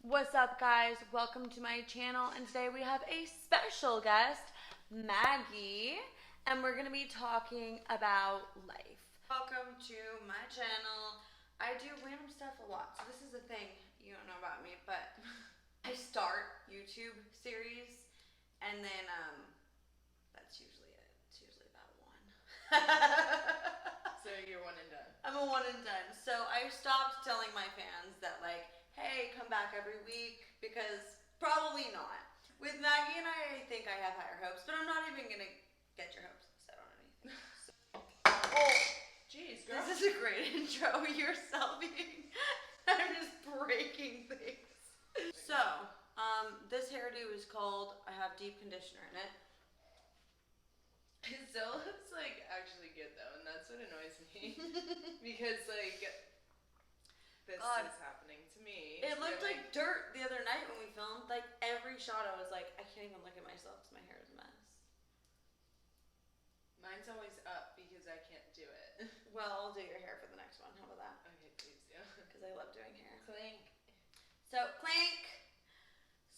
What's up, guys? Welcome to my channel, and today we have a special guest, Maggie, and we're going to be talking about life. Welcome to my channel. I do random stuff a lot, so this is a thing you don't know about me, but I start YouTube series, and then that's usually it. It's usually about one. So you're one and done. I'm a one and done. So I stopped telling my fans that, like, hey, come back every week, because probably not. With Maggie and I think I have higher hopes, but I'm not even gonna get your hopes set on anything. Oh, Jeez, girl. this is a great intro. You're selfieing. I'm just breaking things. So, this hairdo is called I have deep conditioner in it. It still looks like actually good though, and that's what annoys me. Because like this God. is happening to me. It looked like dirt the other night when we filmed. Like every shot I was like, I can't even look at myself because my hair is a mess. Mine's always up because I can't do it. Well, I'll do your hair for the next one. How about that? Okay, please do. Because I love doing hair. Clink. So, clink.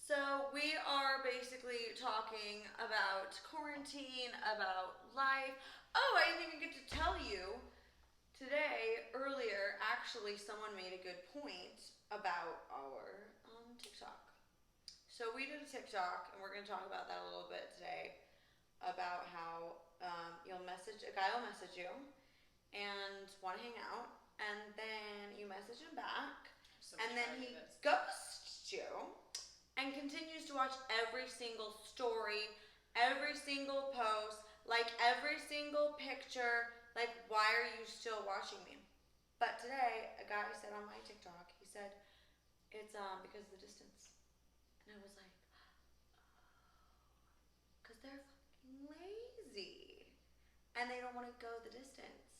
So, we are basically talking about quarantine, about life. Oh, I didn't even get to tell you. Today, earlier, actually, someone made a good point about our TikTok. So, we did a TikTok, and we're going to talk about that a little bit today. About how a guy will message you and want to hang out, and then you message him back, and then he ghosts you and continues to watch every single story, every single post, like every single picture. Like, why are you still watching me? But today, a guy said on my TikTok, he said, it's because of the distance. And I was like, because they're fucking lazy. And they don't want to go the distance.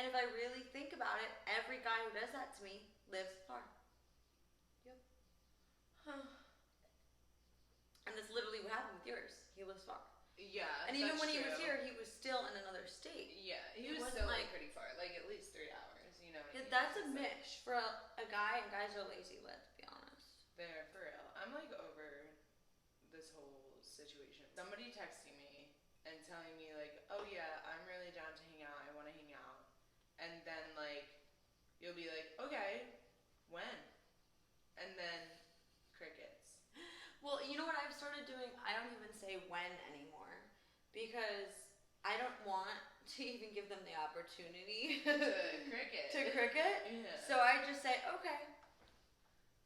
And if I really think about it, every guy who does that to me lives far. Yep. Huh. And that's literally what happened with yours. He lives far. Yeah. And even when he was here, he was still in another state. Yeah, he was wasn't still like pretty far, like at least 3 hours. You know what I mean? That's a mish for a guy, and guys are lazy. Let's be honest. There, for real. I'm like over this whole situation. Somebody texting me and telling me like, oh yeah, I'm really down to hang out. I want to hang out. And then like, you'll be like, okay, when? And then crickets. Well, you know what I've started doing? I don't even say when anymore, because I don't want to even give them the opportunity to cricket. Yeah. So I just say, okay.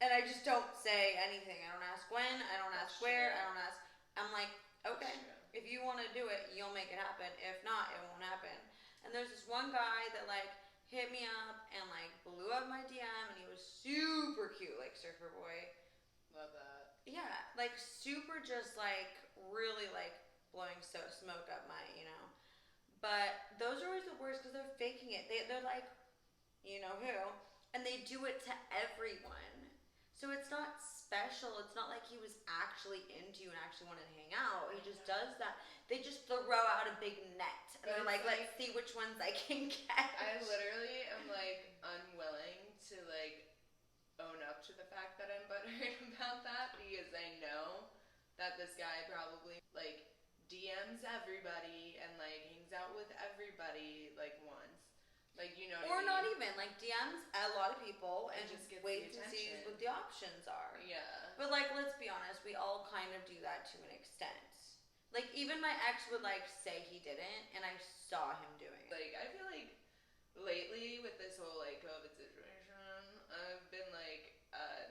And I just don't say anything. I don't ask when, I don't ask where, I don't ask. I'm like, okay, if you want to do it, you'll make it happen. If not, it won't happen. And there's this one guy that like hit me up and like blew up my DM, and he was super cute, like surfer boy. Love that. Yeah, like super just like really like blowing smoke up my, But those are always the worst because they're faking it. They're like, you know who, and they do it to everyone. So it's not special. It's not like he was actually into you and actually wanted to hang out. He just does that. They just throw out a big net. And they're like, let's see which ones I can catch. I literally am like unwilling to like own up to the fact that I'm butthurt about that, because I know that this guy probably like DMs everybody and like hangs out with everybody like once. Like, you know what I mean? Or not even, like DMs a lot of people and just gets wait the to see attention. what the options are. Yeah. But like, let's be honest, we all kind of do that to an extent. Like, even my ex would like say he didn't, and I saw him doing it. Like, I feel like lately with this whole like COVID situation, I've been like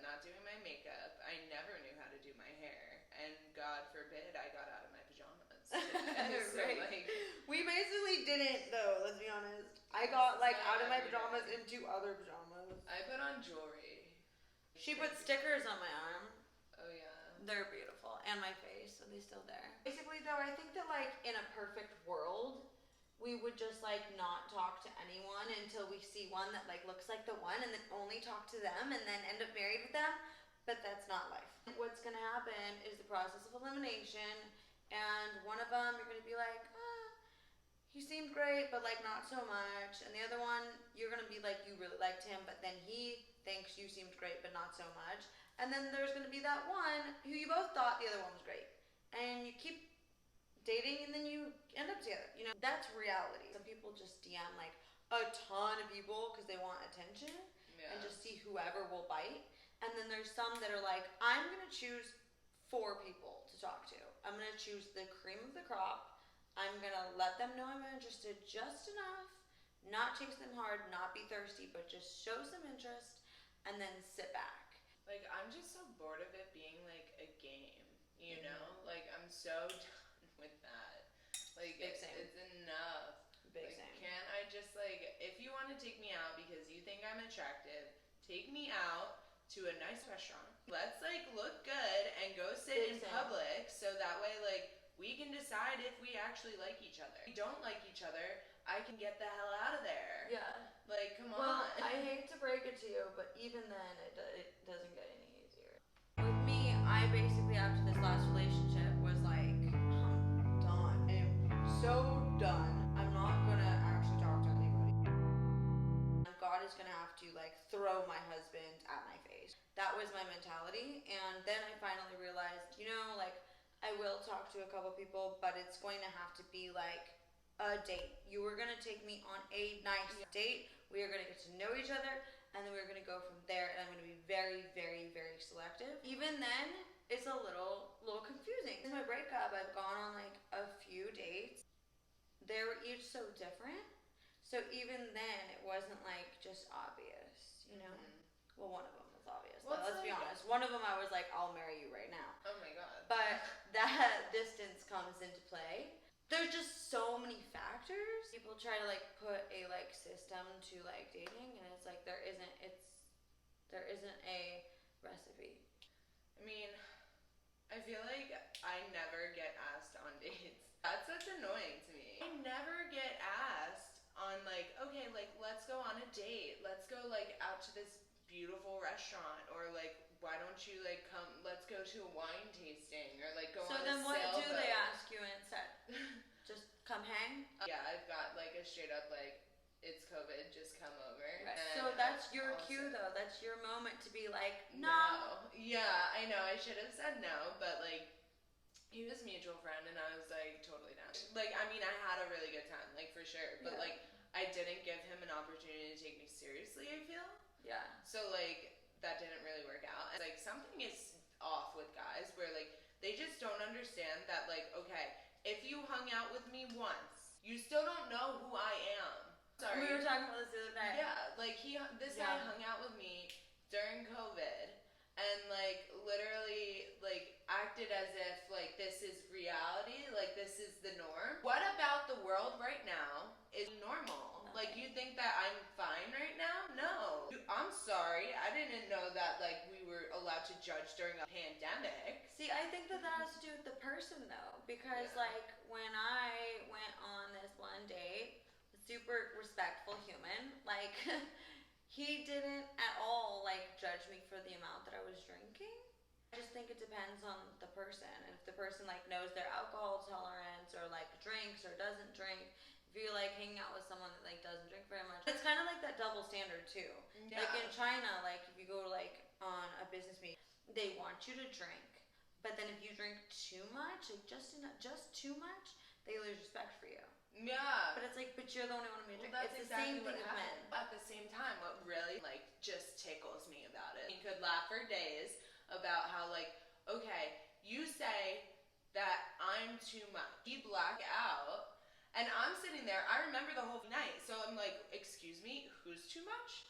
not doing my makeup. I never knew how to do my hair, and God forbid I got out of my pajamas. So, right. Like, we basically didn't though, let's be honest. I got like out of my pajamas into other pajamas. I put on jewelry. She put stickers on my arm. Oh yeah. They're beautiful. And my face, so they're still there. Basically though, I think that like in a perfect world, we would just like not talk to anyone until we see one that like looks like the one, and then only talk to them and then end up married with them. But that's not life. What's gonna happen is the process of elimination, and one of them you're gonna be like, he seemed great, but like not so much. And the other one, you're gonna be like, you really liked him, but then he thinks you seemed great, but not so much. And then there's going to be that one who you both thought the other one was great. And you keep dating and then you end up together. You know, that's reality. Some people just DM like a ton of people because they want attention and just see whoever will bite. And then there's some that are like, I'm going to choose 4 people to talk to. I'm going to choose the cream of the crop. I'm going to let them know I'm interested just enough, not chase them hard, not be thirsty, but just show some interest and then sit back. Like, I'm just so bored of it being like a game, you know? Like, I'm so done with that. Like, it's enough. Big like, same. Can't I just, like, if you want to take me out because you think I'm attractive, take me out to a nice restaurant. Let's, like, look good and go sit in public so that way, like, we can decide if we actually like each other. If we don't like each other, I can get the hell out of there. Yeah. Like, come Well, on. I hate to break it to you, but even then, it doesn't get any easier. With me, I basically, after this last relationship, was like, I'm done. I'm so done. I'm not gonna actually talk to anybody. God is gonna have to, like, throw my husband at my face. That was my mentality. And then I finally realized, you know, like, I will talk to a couple people, but it's going to have to be, like, a date. You were gonna take me on a nice date. We are gonna get to know each other, and then we're gonna go from there. And I'm gonna be very, very, very selective. Even then, it's a little confusing. In my breakup, I've gone on like a few dates. They were each so different. So even then, it wasn't like just obvious, you know. Well, one of them was obvious. Well, let's be honest. One of them, I was like, I'll marry you right now. Oh my god. But that distance comes into play. There's just so many factors. People try to like put a like system to like dating, and it's like there isn't a recipe. I mean, I feel like I never get asked on dates. That's what's annoying to me. I never get asked on like, okay, like let's go on a date. Let's go like out to this beautiful restaurant, or like why don't you like come, let's go to a wine tasting, or like go on a sailboat. So then what do they ask you instead? Just come hang? Yeah, I've got like a straight up like, it's COVID, just come over. Right. So that's your cue though. That's your moment to be like, no. Yeah, I know. I should have said no, but like, he was a mutual friend and I was like totally down. Like, I mean, I had a really good time, like for sure. But like, I didn't give him an opportunity to take me seriously, I feel. Yeah. So like, that didn't really work out. And like, something is off with guys where like, they just don't understand that like, okay, if you hung out with me once, you still don't know who I am. Sorry. We were talking about this the other night. Yeah, like this guy hung out with me during COVID and like literally like acted as if like this is reality, like this is the norm. What about the world right now is normal? Like you think that I'm fine right now? No. I'm sorry. I didn't know that like we were allowed to judge during a pandemic. See, I think that has to do with the person though, because like when I went on this one date, super respectful human, like he didn't at all like judge me for the amount that I was drinking. I just think it depends on the person. And if the person like knows their alcohol tolerance or like drinks or doesn't drink, if you're like hanging out with someone that like doesn't drink very much, it's kind of like that double standard too. Yeah. Like in China, like if you go like on a business meeting, they want you to drink, but then if you drink too much, like just too much, they lose respect for you. Yeah. But it's like, but you're the only one who made it. That's it's exactly the same thing with men. At the same time, what really like just tickles me about it, you could laugh for days about how like, okay, you say that I'm too much. You black out. And I'm sitting there, I remember the whole night, so I'm like, excuse me, who's too much?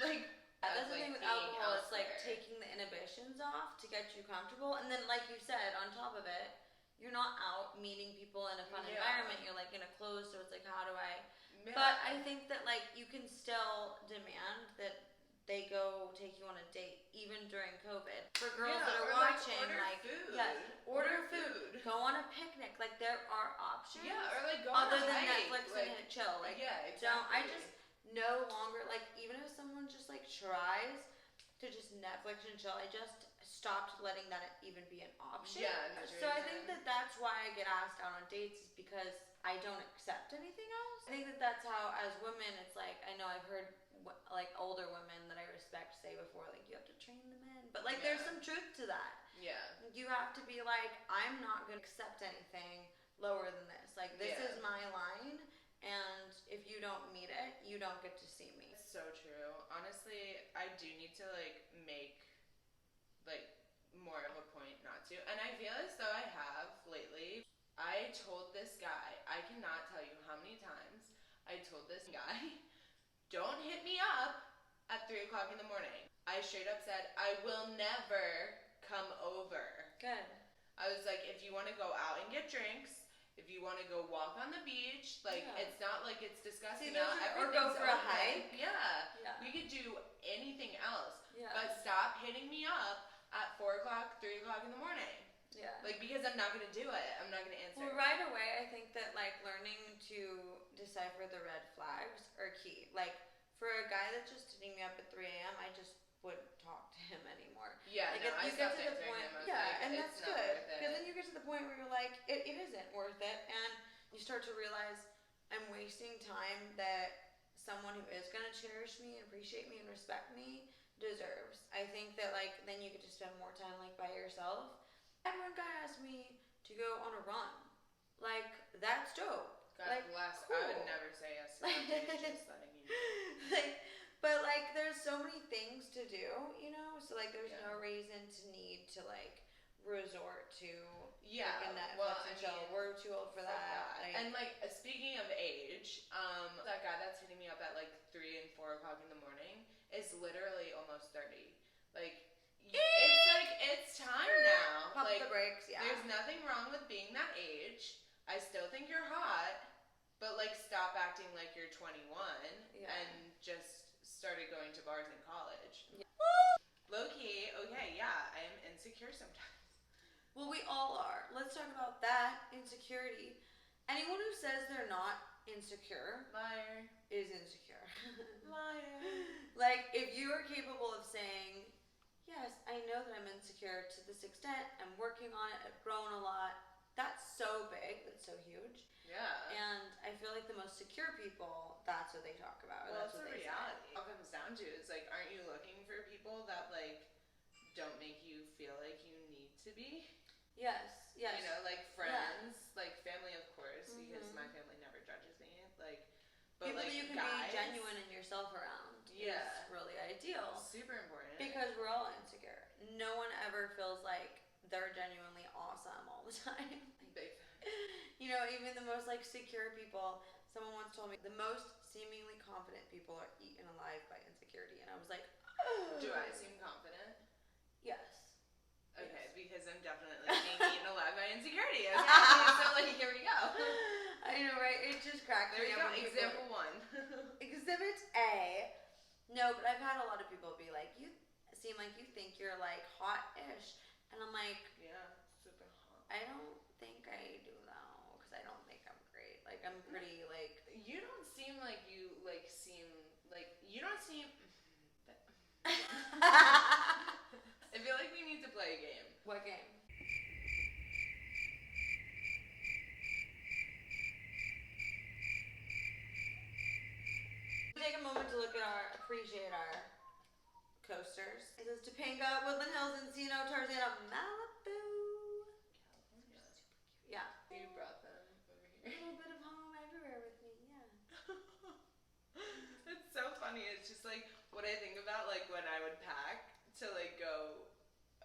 Like, that's the thing with alcohol, it's like taking the inhibitions off to get you comfortable, and then like you said, on top of it, you're not out meeting people in a fun environment, you're like in a closed, so it's like, how do I... Yeah. But I think that like, you can still demand that they go take you on a date, even during COVID. For girls that are watching, like, order food. Go on a picnic. Like, there are options. Yeah, or like go other on a than hike, Netflix like, and chill. Like, exactly. I just no longer, like, even if someone just like tries to just Netflix and chill, I just stopped letting that even be an option. Yeah, so I think that that's why I get asked out on dates, is because I don't accept anything else. I think that that's how, as women, it's like, I know I've heard like older women that I respect say before, like, you have to train the men, but Like, there's some truth to that. Yeah. You have to be like, I'm not going to accept anything lower than this. Like, this is my line, and if you don't meet it, you don't get to see me. It's so true. Honestly, I do need to, like, make, like, more of a point not to. And I feel as though I have lately. I told this guy, I cannot tell you how many times I told this guy, don't hit me up at 3 o'clock in the morning. I straight up said, I will never come over. Good. I was like, if you want to go out and get drinks, if you want to go walk on the beach, like, it's not like it's disgusting out. Or go for a hike. Yeah. We could do anything else. Yeah. But stop hitting me up at 4 o'clock, 3 o'clock in the morning. Yeah. Like, because I'm not going to do it. I'm not going to answer. Well, right away, I think that, like, learning to decipher the red flags are key. Like, for a guy that's just hitting me up at 3 a.m., I just wouldn't talk to him anymore. Yeah, like, no, I stopped answering him. I was like, and it's that's not good. worth it. Because then you get to the point where you're like, it isn't worth it, and you start to realize I'm wasting time that someone who is going to cherish me and appreciate me and respect me deserves. I think that, like, then you get to spend more time, like, by yourself. I had one guy asked me to go on a run. Like, that's dope. God like, bless. cool. I would never say yes to that. Just letting you know. Like, but, like, there's so many things to do, you know? So, like, there's no reason to need to, like, resort to like a Netflix and chill. We're too old for that. Like, and, like, speaking of age, that guy that's hitting me up at, like, 3 and 4 o'clock in the morning is literally almost 30. Like, it's like, it's time now. Pump like, the brakes, There's nothing wrong with being that age. I still think you're hot, but, like, stop acting like you're 21 and just started going to bars in college. Yeah. Low-key, okay, yeah, I am insecure sometimes. Well, we all are. Let's talk about that insecurity. Anyone who says they're not insecure Liar. is insecure. Liar. Like, if you are capable of saying, yes, I know that I'm insecure to this extent, I'm working on it, I've grown a lot, that's so big, that's so huge. Yeah. And I feel like the most secure people, that's what they talk about. Well, that's what the reality. say. All it comes down to is, like, aren't you looking for people that, like, don't make you feel like you need to be? Yes. You know, like, friends, like, family, of course, because my family never judges me. Like, but, people like, that you can guys, be genuine in yourself around is really ideal. Super important. Because we're all insecure. No one ever feels like they're genuinely awesome all the time. Big. You know, even the most, like, secure people, someone once told me, the most seemingly confident people are eaten alive by insecurity. And I was like, oh. Do I seem confident? Yes. Okay, because I'm definitely being eaten alive by insecurity. Okay, so, like, here we go. I know, right? It just cracked me up. There you go, example 1. Exhibit A. No, but I've had a lot of people be like, you seem like you think you're, like, hot-ish. And I'm like, yeah, super hot. I don't think I do, though, because I don't think I'm great. Like, I'm pretty, like... You don't seem like you, like, seem... Like, you don't seem... I feel like we need to play a game. What game? Take a moment to appreciate our coasters. It says Topanga, Woodland Hills, Encino, Tarzana, Malibu. California. Yeah. You brought them over A here. little bit of home everywhere with me, yeah. It's so funny. It's just like what I think about, like, when I would pack to, like, go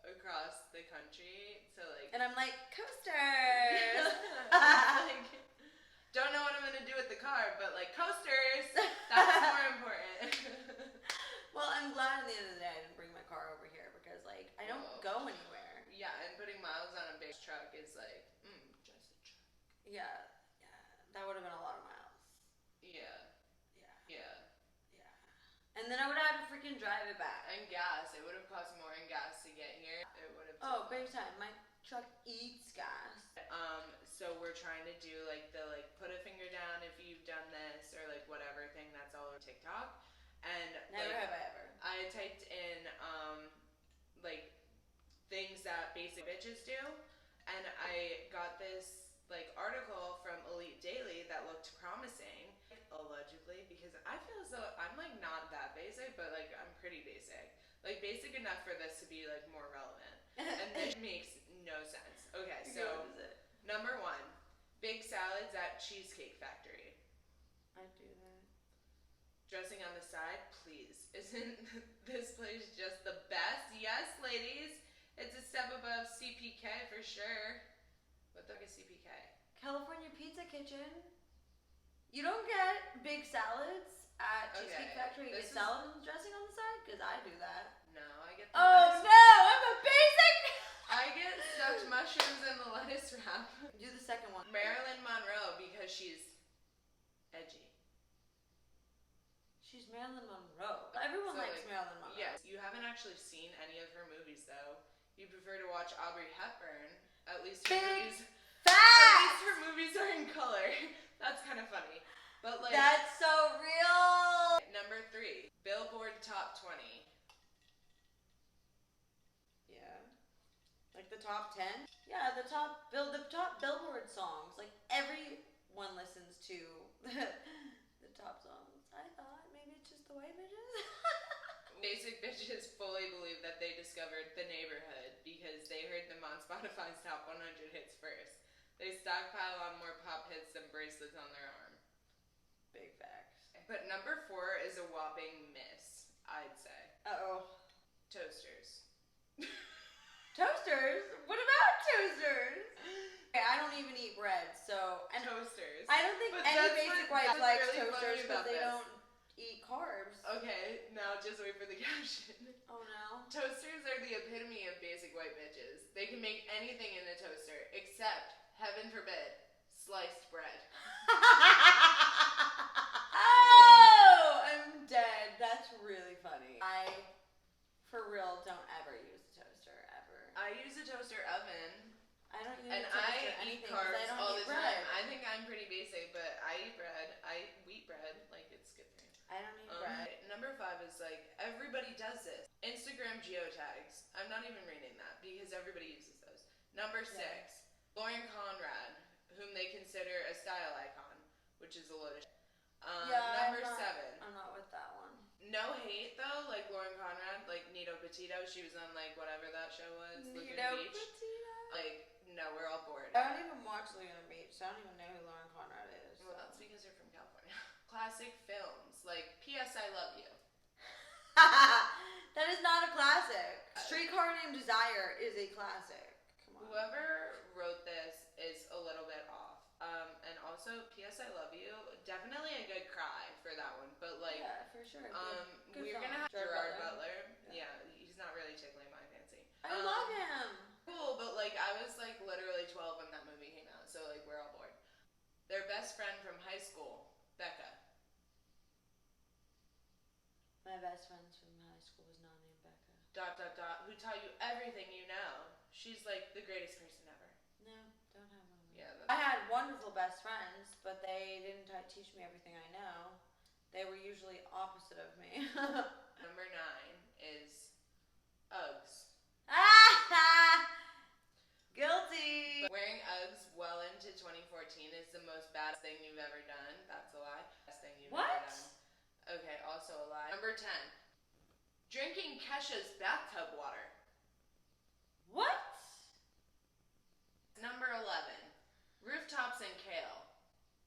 across the country to, like... And I'm like, coasters! Like, don't know what I'm going to do with the car, but, like, coasters! That's more important. Well, I'm glad at the end of the day I didn't bring my car over here because, like, I don't go anywhere. Yeah, and putting miles on a big truck is like, just a truck. Yeah. That would have been a lot of miles. Yeah. And then I would have to freaking drive it back. And gas. It would have cost more in gas to get here. It would have. Oh, big time. My truck eats gas. So we're trying to do, like, the, like, put a finger down if you've done this or, like, whatever thing that's all over TikTok. And Never like, have I ever. I typed in like things that basic bitches do, and I got this, like, article from Elite Daily that looked promising, allegedly, because I feel as though I'm, like, not that basic, but, like, I'm pretty basic. Like, basic enough for this to be, like, more relevant. And this makes no sense. Okay, so, what is it? number 1, big salads at Cheesecake Factory. I do that. Dressing on the side, please. Isn't this place just the best? Yes, ladies. It's a step above CPK for sure. What the fuck is CPK? California Pizza Kitchen. You don't get big salads at Cheesecake Factory and get salad and dressing on the side? Because I do that. No, I get the lettuce. No, I'm a basic! I get stuffed mushrooms and the lettuce wrap. Do the second one. Marilyn Monroe because she's edgy. She's Marilyn Monroe. Everyone likes Marilyn Monroe. Yes, you haven't actually seen any of her movies though. You prefer to watch Audrey Hepburn. At least her movies are in color. That's kind of funny. But like that's so real. Number 3, Billboard Top 20. Yeah. Like the top 10? Yeah, the top Billboard songs. Like everyone listens to the top songs. I thought maybe it's just the white bitches. Basic bitches fully believe that they discovered The Neighborhood because they heard them on Spotify's top 100 hits first. They stockpile on more pop hits than bracelets on their arm. Big facts. But number 4 is a whopping miss, I'd say. Uh-oh. Toasters. Toasters? What about toasters? Okay, I don't even eat bread, so... And toasters. I don't think any basic white likes toasters because they don't eat carbs. Okay, now just wait for the caption. Oh no. Toasters are the epitome of basic white bitches. They can make anything in a toaster except, heaven forbid, sliced bread. Oh! I'm dead. That's really funny. I, for real, don't ever use a toaster, ever. I use a toaster oven. I don't use and a toaster I anything eat carbs I don't all eat the bread. time. I think I'm pretty basic, but I eat bread. I eat wheat bread. Like, it's good for you. I don't eat bread. Number 5 is like, everybody does this. Instagram geotags. I'm not even reading that because everybody uses those. Number 6, Lauren Conrad, whom they consider a style icon, which is a load of shit. Number 7. I'm not with that one. No hate though, like Lauren Conrad, like Nito Petito, she was on like whatever that show was, Nito Beach. Petito? Like, no, we're all bored. I don't even watch Laguna Beach, so I don't even know who Lauren Conrad is. Well, that's because you're from California. Classic films, like P.S. I Love You. That is not a classic. Streetcar Named Desire is a classic. Come on. Whoever wrote this is a little bit off. And also, P.S. I Love You, definitely a good cry for that one. But like, yeah, for sure. Good we're song. gonna have Gerard Butler. Yeah, he's not really tickling my fancy. I love him. Cool, but like I was like literally 12 when that movie came out, so like we're all bored. Their best friend from high school, Becca. My best friend from high school was not named Becca. ... Who taught you everything you know. She's like the greatest person ever. No, don't have one. Yeah. I had wonderful best friends, but they didn't teach me everything I know. They were usually opposite of me. Number 9 is Uggs. Guilty. But wearing Uggs well into 2014 is the most bad thing you've ever done. That's a lie. Best thing you've ever done. Okay, also a lie. Number 10. Drinking Kesha's bathtub water. What? Number 11. Rooftops and kale.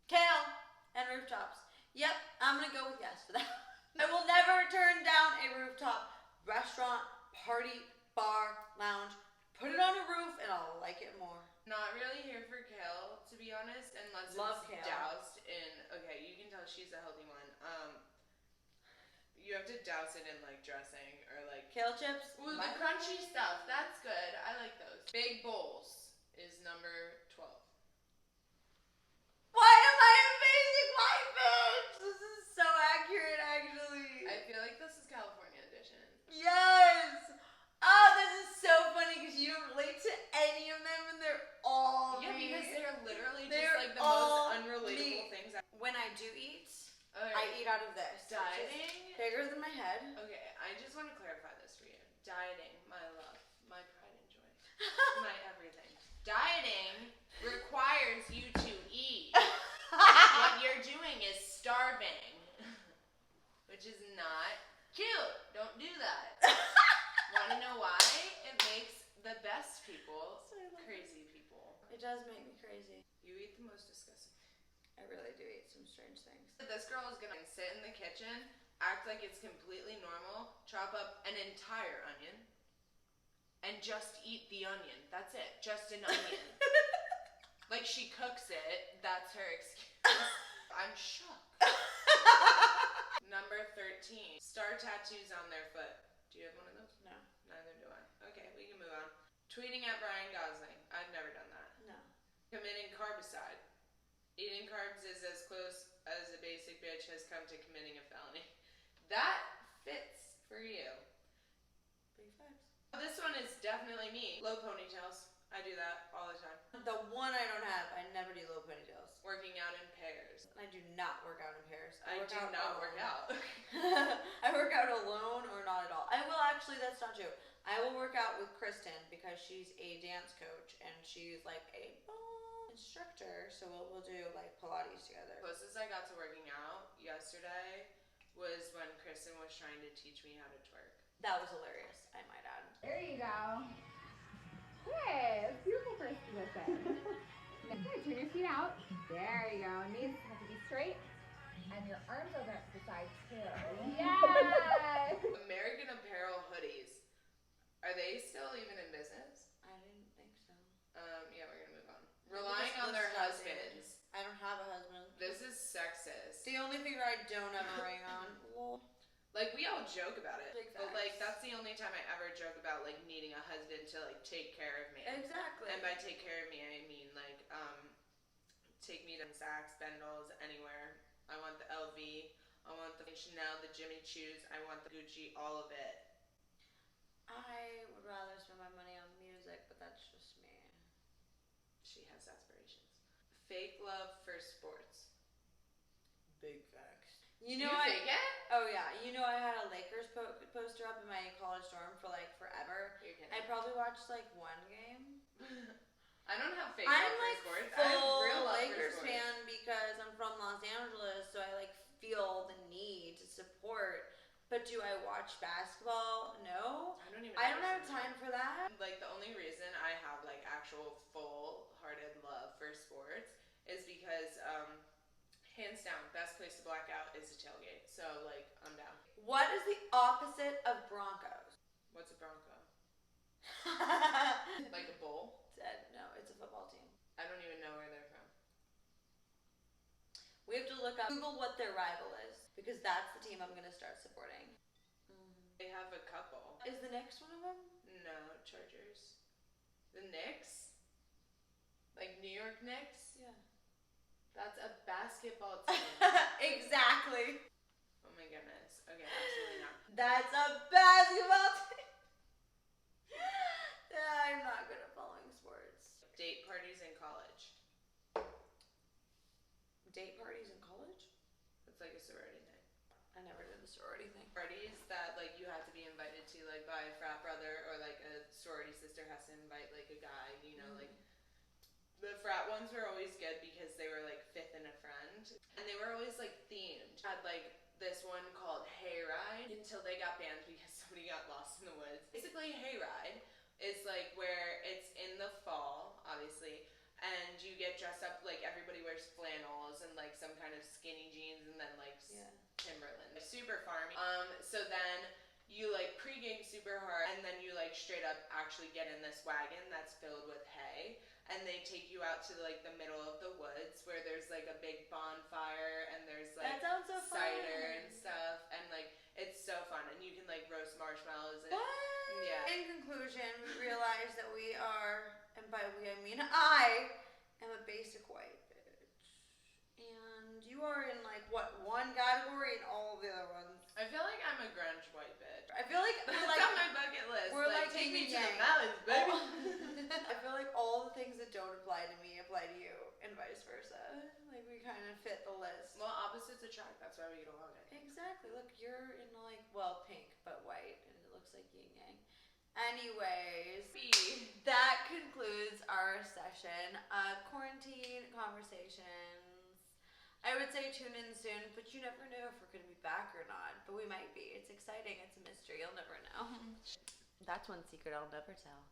Kale and rooftops. Yep, I'm gonna go with yes for that. I will never turn down a rooftop restaurant, party, bar, lounge. Put it on a roof and I'll like it more. Not really here for kale, to be honest, unless Love it's kale. doused in. Okay, you can tell she's a healthy one. You have to douse it in like dressing or like kale chips. Ooh, the crunchy stuff. That's good. I like those. Big bowls is number 12. Why am I a basic white bitch? This is so accurate, actually. I feel like this is California edition. Yes. Oh, this is so funny because you don't relate to any of them, and they're all me. Because they're literally They're just like the all most unrelatable me. things. When I do eat, Okay. I eat out of this. Dieting? Bigger than my head. Okay, I just want to clarify this for you. Dieting, my love, my pride and joy, my everything. Dieting requires you to eat. What you're doing is starving, which is not cute. Don't do that. It does make me crazy. You eat the most disgusting. I really do eat some strange things. This girl is gonna sit in the kitchen, act like it's completely normal, chop up an entire onion, and just eat the onion. That's it. Just an onion. Like she cooks it. That's her excuse. I'm shocked. Number 13. Star tattoos on their foot. Do you have one of those? No. Neither do I. Okay, we can move on. Tweeting at Ryan Gosling. I've never done that. No. Committing carbicide. Eating carbs is as close as a basic bitch has come to committing a felony. That fits for you. Big facts. This one is definitely me. Low ponytails. I do that all the time. The one I don't have, I never do low ponytails. Working out in pairs. I do not work out in pairs. I do not work out. I work out alone or not at all. I will actually, that's not true. I will work out with Kristen because she's a dance coach and she's like a instructor. So we'll do like Pilates together. Closest I got to working out yesterday was when Kristen was trying to teach me how to twerk. That was hilarious, I might add. There you go. Hey, that's beautiful first position. Now, turn your feet out. There you go. Knees have to be straight. And your arms over at the side too. Yes! American Apparel hoodies. Are they still even in business? I didn't think so. Yeah, we're gonna move on. Relying on their husbands. I don't have a husband. This is sexist. The only finger I don't have a ring on. Well, Like, we all joke about it. Big But, like, facts. that's the only time I ever joke about, like, needing a husband to, like, take care of me. exactly. And by take care of me, I mean, like, take me to Saks, Bendels, anywhere. I want the LV. I want the Chanel, the Jimmy Choos. I want the Gucci, all of it. I would rather spend my money on music, but that's just me. She has aspirations. Fake love for sports. Big facts. You fake it? Oh yeah, you know I had a Lakers poster up in my college dorm for like forever. You're kidding. I probably watched like one game. I don't have fake I'm love like for sports. I have full real love Lakers for sports. fan because I'm from Los Angeles, so I like feel the need to support. But do I watch basketball? No. I don't have time for that. Like, the only reason I have like actual full-hearted love for sports is because hands down, best place to black out is the tailgate. So like, I'm down. What is the opposite of Broncos? What's a Bronco? Like a bull? No, it's a football team. I don't even know where they're from. We have to look up, Google what their rival is, because that's the team I'm going to start supporting. They have a couple. Is the next one of them? No, Chargers. The Knicks? Like New York Knicks? Yeah. That's a basketball team. Exactly. Oh my goodness. Okay, absolutely not. That's a basketball team. Yeah, I'm not good at following sports. Date parties in college. Date parties in college? It's like a sorority thing. I never did the sorority thing. Parties that like you have to be invited to like by a frat brother or like a sorority sister has to invite like a guy, you know, like the frat ones were always good because they were like fifth and a friend. And they were always like themed. Had like this one called Hayride until they got banned because somebody got lost in the woods. Basically Hayride is like where it's in the fall, obviously, and you get dressed up like everybody wears flannels and like some kind of skinny jeans and then like Timberland. Super farmy. So then you like pregame super hard and then you like straight up actually get in this wagon that's filled with hay and they take you out to like the middle of the woods where there's like a big bonfire and there's like That sounds so cider fun. and stuff and like it's so fun and you can like roast marshmallows and What? Yeah. In conclusion, we realize that we are, and by we I mean I, am a basic white bitch. And you are in like what, one category and all of the other ones. I feel like I'm a grunge white bitch. I feel like That's we're like on my bucket list. we're like take me yin to the and yang. mountains, baby. I feel like all the things that don't apply to me apply to you, and vice versa. Like we kind of fit the list. Well, opposites attract. That's why we get along. Exactly. Look, you're in like, well, pink but white, and it looks like yin yang. Anyways, that concludes our session of quarantine conversations. I would say tune in soon, but you never know if we're going to be back or not. But we might be. It's exciting. It's a mystery. You'll never know. That's one secret I'll never tell.